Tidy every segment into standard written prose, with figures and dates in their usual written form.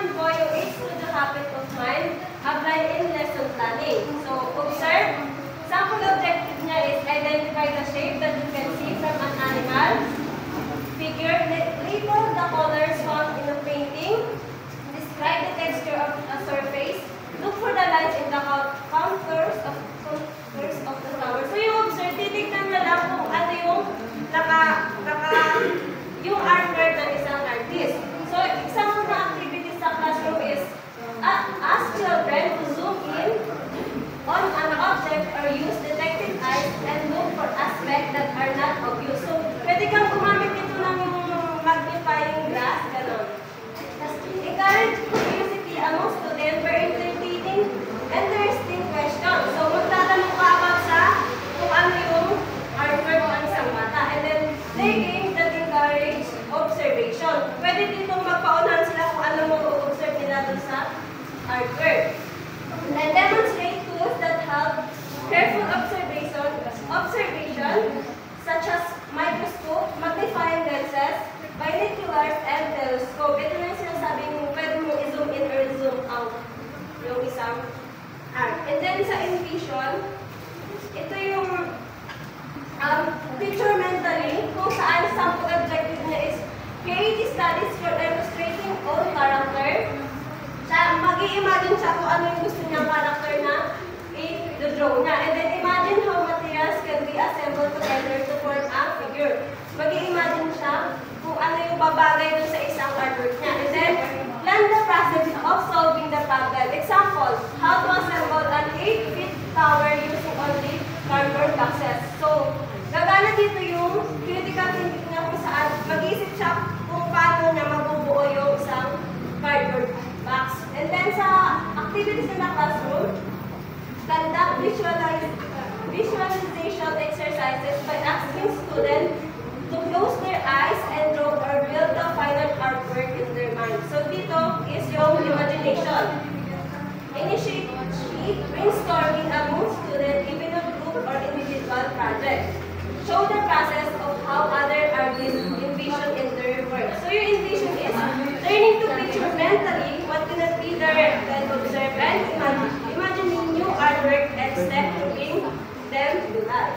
naman po yung aids to the habit of mind applied in lesson planning. So, observe. Sample objective niya is identify the shape that you can see from an animal. Figure, label the colors found in a painting. Describe the texture of a surface. Look for the lines in the contours of the flower. So, yung observe, titignan na lang kung ano yung yung artwork ng isang artist. So, example ng activities sa classroom is ask children to zoom in on an object or use detective eyes and look for aspects that are not obvious. So, pwede kang gumamit ito ng magnifying glass, gano'n. Encourage curiosity among students by entertaining interesting questions. So, magtatanong ka about sa kung ano yung artwork ng isang bata. And then, play games that encourage observation. Pwede ditong magpaunahan sila kung ano mo observe nila doon sa artwork. And then, demonstrate tools that help careful observation such as microscope, magnifying lenses, binoculars, and telescope. Ito na yung sinasabing pwede mo i-zoom in or zoom out yung isang art. And then sa envision, ito yung picture mentally, kung saan sample objective niya is create studies for illustrating all character. Mag-i-imagine siya kung ano yung gusto niyang character na i-draw niya. And then imagine how materials can be assembled together to form a figure. Mag-i-imagine siya kung ano yung babagay dun sa isang artwork niya. And then, plan the process of solving the problem. Example, how to assemble an 8-feet tower using only cardboard boxes. So, gagana dito yung critical thinking niya kung saan mag-iisip siya kung paano niya mabubuo yung isang cardboard box. And then, sa activities in the classroom, conduct visualization exercises by asking students to close their eyes and draw or build the final artwork in their mind. So dito is yung imagination. Initiate brainstorming among students, even a group or individual project. Show the process of how other artists envision in their work. So your envision is learning to picture mentally what cannot be direct, then observe and imagining new artwork and step bringing them to life.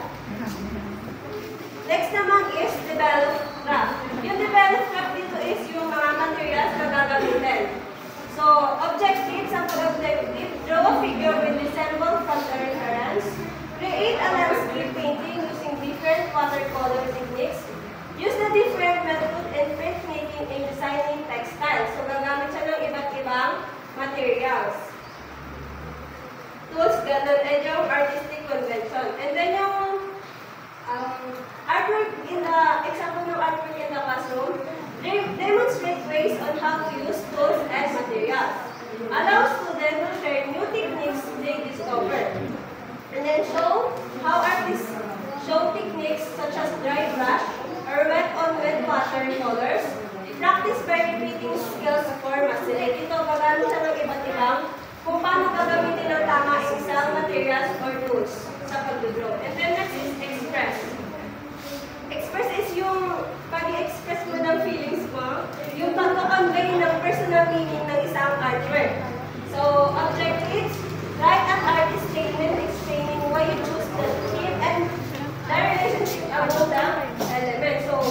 Next naman is develop craft. Yung develop craft dito is yung mga materials na gagamitin. So, objectives ang pag-objective, draw a figure with resemble from the reference, create a landscape painting using different watercolor techniques, use the different method in printmaking and designing textiles. So, gagamit siya ng iba't ibang materials. Tools, ganun, and yung artistic convention. And then yung artwork in the, example ng artwork in the classroom, demonstrate ways on how to use tools and materials. Allow students to share new techniques they discover. And then show how artists show techniques such as dry brush or wet-on-wet watercolors. Practice by repeating skills for mastery. Ito, gagamit siya ng iba't ibang kung paano gagamitin ng tama isang materials or tools sa pag-draw. And then next is express. Express is yung pag-i-express mo ng feelings mo, yung pag-convey ng personal meaning ng isang artwork. So, objectives, write an artist statement explaining why you choose the theme and the relationship among the elements. So,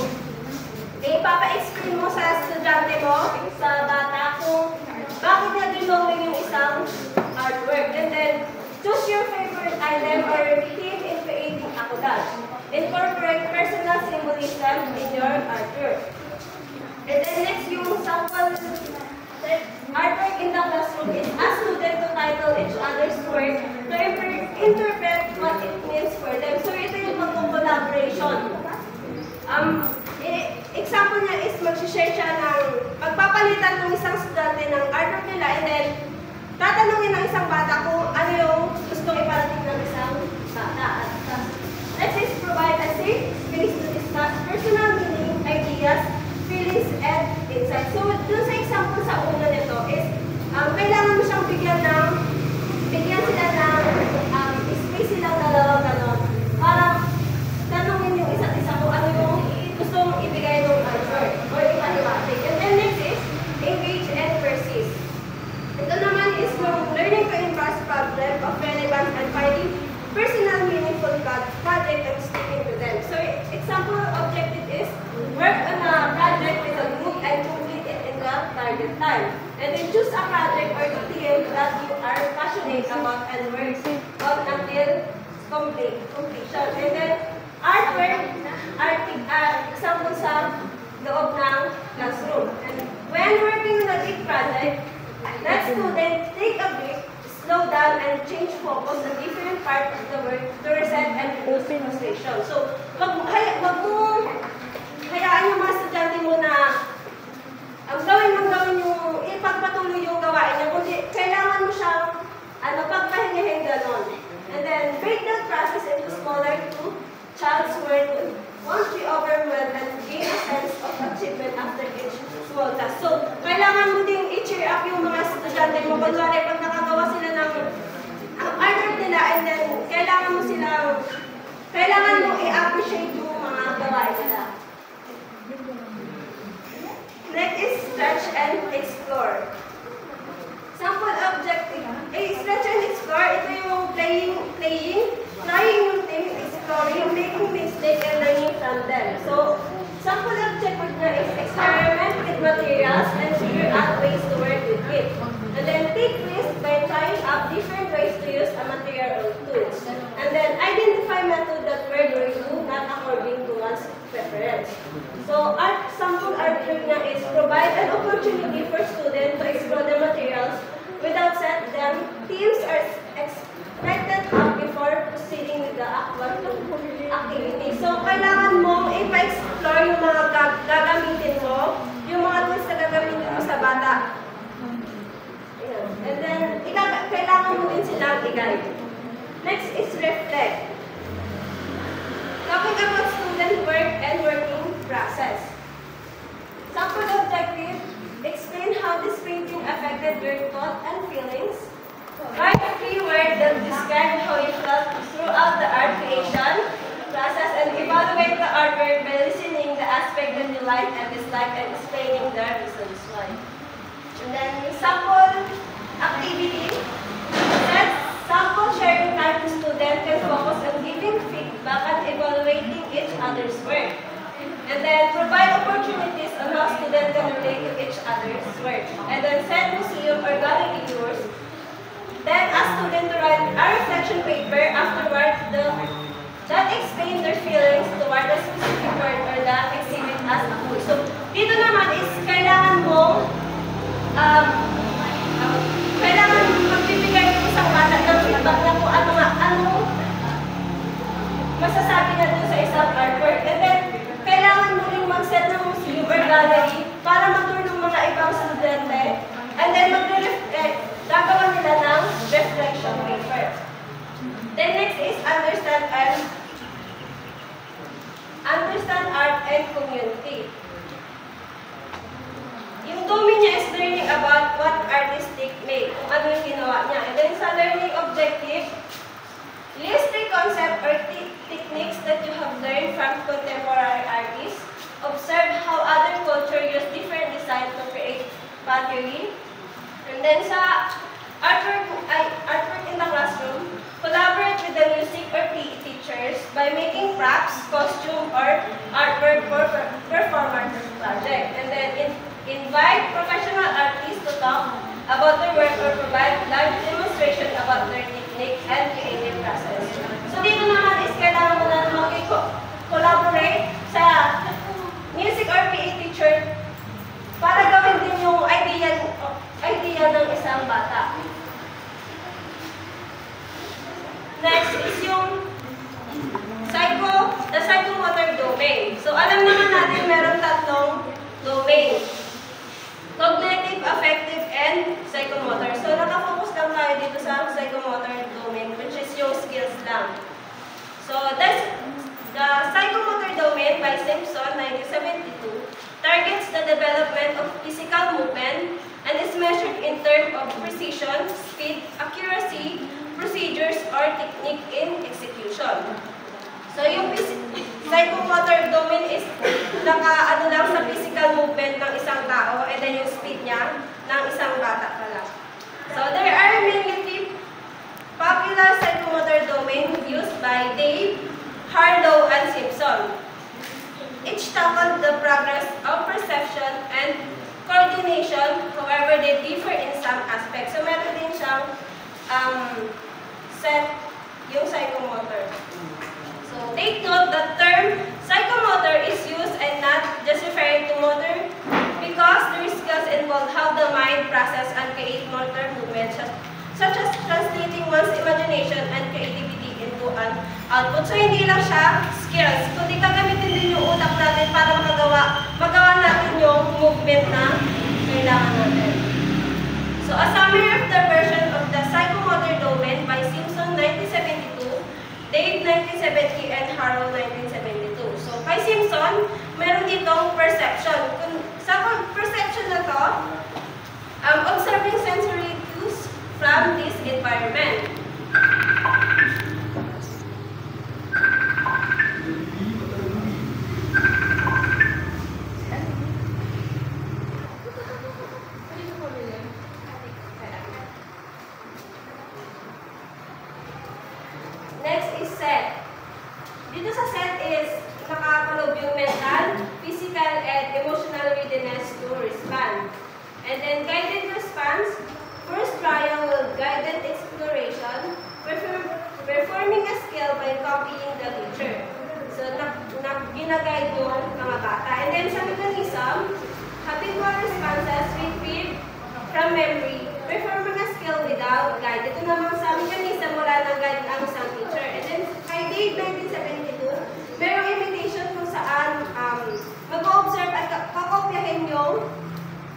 ipapa-explain mo sa estudyante mo, sa bata, kung bakit niya dinawin yung isang artwork. And then, choose your favorite item or theme in creating a collage. Incorporate personal symbolism in your artwork. And then next, yung sample artwork in the classroom is ask students to title each other's work to interpret what it means for them. So ito yung mag-collaboration. Example niya is mag-share siya ng magpapalitan ng isang estudyante ng artwork nila and then tatanungin ng isang bata kung ano yung gusto iparating ng isang bata. Next is provide a safe space to discuss personal meaning, ideas, feelings, and insights. So materials and finding personal meaningful project and sticking to them. So example objective is work on a project with a group and complete it in the target time. And then choose a project or theme that you are passionate about and work on until completion. And then artwork, example sa loob ng classroom. And when working on a big project, let students take a break, slow down, and change focus on different parts of the work to reset and reduce frustration. So, wag mo hayaan yung mga estudyante mo na ang gawin yung ipagpatuloy yung gawain niya, kundi kailangan mo siyang pagpahingahin ganon. And then, break the process into smaller to child's work won't be overwhelmed and gain a sense of achievement after each small task. So, kailangan mo ding i-cheer up yung mga estudyante mo. Kunwari, pag nakagawa sila ng artwork nila, and then kailangan mo i-appreciate yung mga gawain nila. Next is stretch and explore. Sample objective. Stretch and explore, ito yung trying yung things, exploring, making mistakes, and learning from them. So, sample objective na is experiment with materials and figure out ways to work with it. And then take risks by trying out different ways to use a material or tools. And then identify methods that work for you, not according to one's preference. So, sample artwork na is provide an opportunity for students to explore the materials without set them. Teams are expected up before proceeding with the actual activity. So, kailangan mong ipa-explore yung mga gagamitin mo, yung mga tools na gagamitin mo sa bata. And then, kailangan mo din silang i-guide. Next is reflect. Talking about student work and working process. Sample objective, explain how this painting affected your thought and feelings. Write 3 words that describe how you felt throughout the art creation process, and evaluate the artwork by listening the aspect that you like and dislike and explaining the reasons why. And then sample activity. Set sample sharing time to students can focus on giving feedback and evaluating each other's work. And then provide opportunities on how students can relate to each other's work. And then set museum or gallery tours. Then ask students to write a reflection paper afterward that explain their feelings toward a specific word or the exhibit as a whole. So, dito naman is kailangan mo magbibigay ng isang bata ng feedback na kung ano masasabi na doon sa isang artwork. And then, kailangan mo rin mag-set ng museum or gallery para matulong ng mga ibang estudyante. And then, gagawa nila ng reflection paper. Then next is understand art and community. Yung domain niya is learning about what artistic make, kung ano yung ginawa niya. And then sa learning objective, list 3 concepts or techniques that you have learned from contemporary artists. Observe how other cultures use different designs to create pottery. And then sa artwork in the classroom, collaborate with the music or PE teachers by making props, costume, or artwork for performance project. And then invite professional artists to talk about their work or provide live demonstration about their technique and creative process. So dito naman is kailangan mo na mag-collaborate sa music or PE teacher para gawin din yung idea ng isang bata. Next is yung the psychomotor domain. So alam naman natin meron 3 domain. Cognitive, affective, and psychomotor. So nakafocus lang tayo dito sa psychomotor domain, which is yung skills lang. So that's the psychomotor domain by Simpson, 1972, targets the development of physical movement and is measured in terms of precision, speed, accuracy, procedures, or technique in execution. So yung psychomotor domain is naka-ano lang sa physical movement ng isang tao and then yung speed niya ng isang bata pala. So there are mainly 3 popular psychomotor Simpson. Each tackled the progress of perception and coordination, however, they differ in some aspects. So, meron din siyang set yung psychomotor. So, take note that term psychomotor is used and not just referring to motor because the skills involve how the mind process and create motor movements such as translating one's imagination and creativity into an output. So, hindi lang siya skills, kundi gagamitin din yung utak natin para magawa natin yung movement na kailangan natin. So, a summary of the version of the psychomotor domain by Simpson 1972, Dave 1970, and Harrow 1972. So, kay Simpson, meron ditong perception. Sa perception na to, observing sensory cues from this environment. Next is set. Dito sa set is nakakalob yung mental, physical, and emotional readiness to respond. And then guided response, first trial will guided exploration, performing a skill by copying the teacher. So, ginaguide yun mga bata. And then sa mechanism, habitual responses retrieved from memory, performing a skill without guide. Ito naman sa mechanism, wala nang guide ang isang teacher. And then, kay Dave 1972, merong imitation kung saan mag-observe at kakopyahin yung,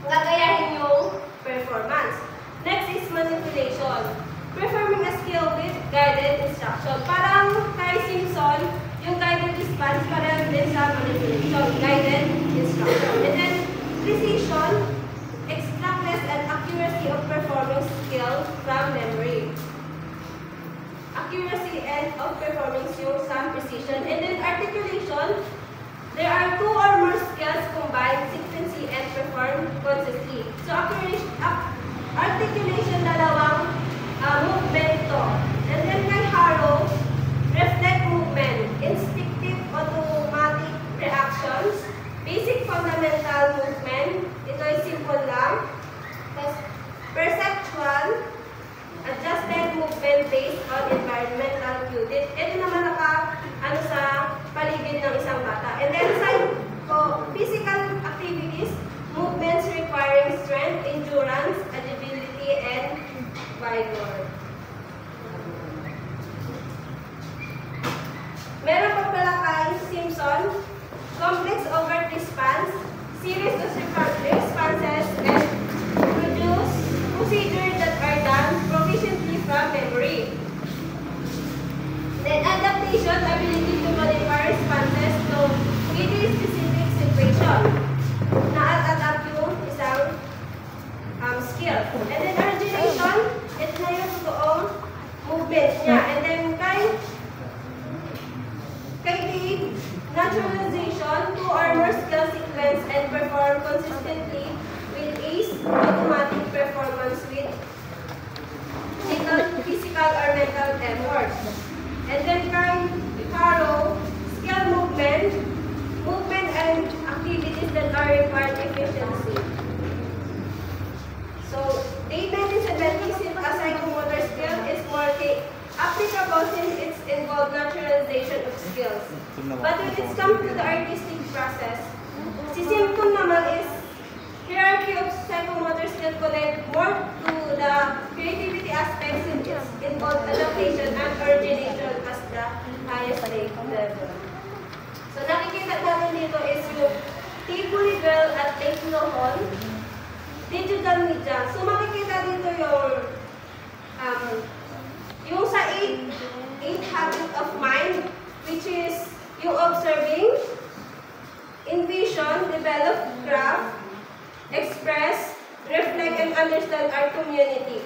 gagayahin yung performance. Next is manipulation. Performing a skill with guided instruction. Parang kay Simpson, yung guided response parang din sa manipulation, guided instruction. And then, precision, exactness and accuracy of performing skill from memory. Accuracy and of performing yung some precision. And then articulation, there are two or more skills combined, sequency and perform consistently. So articulation, dalawang movement to. And then kay Harrow, reflect movement, instinctive automatic reactions, basic fundamental movement, ito ay simple lang. Perceptual, adjusted movement based on environmental cue. Ito naman sa paligid ng isang bata. And then physical activities, movements requiring strength, endurance, agility, and vigor. Meron pa pala kay Simpson, complex overt response, series of responses, and produce procedures that are done proficiently from memory. Then adaptation, ability to modify responses to any specific situation. Na-adapt yung isang skill. And then origination, ito na yung totoong movement niya. And then kay Dave, naturalization, two or more skill sequence and perform consistently with ACE, automatic performance with little physical or mental effort. And then kay Harrow, skill movement and activities that are required efficiency. So, Dave 1970, a psychomotor skill is more applicable since it's involved naturalization of skills. But when it's come to the artistic process, si Simpson naman is hierarchy of psychomotor skill connect more to the creativity aspects since it's involved adaptation and origination as the highest level. So nakikita natin dito is yung T-Bully Girl at Lake Lohon, digital media. So makikita dito yung sa 8 habit of mind, which is yung observing, envision, develop, craft, express, reflect, and understand our community.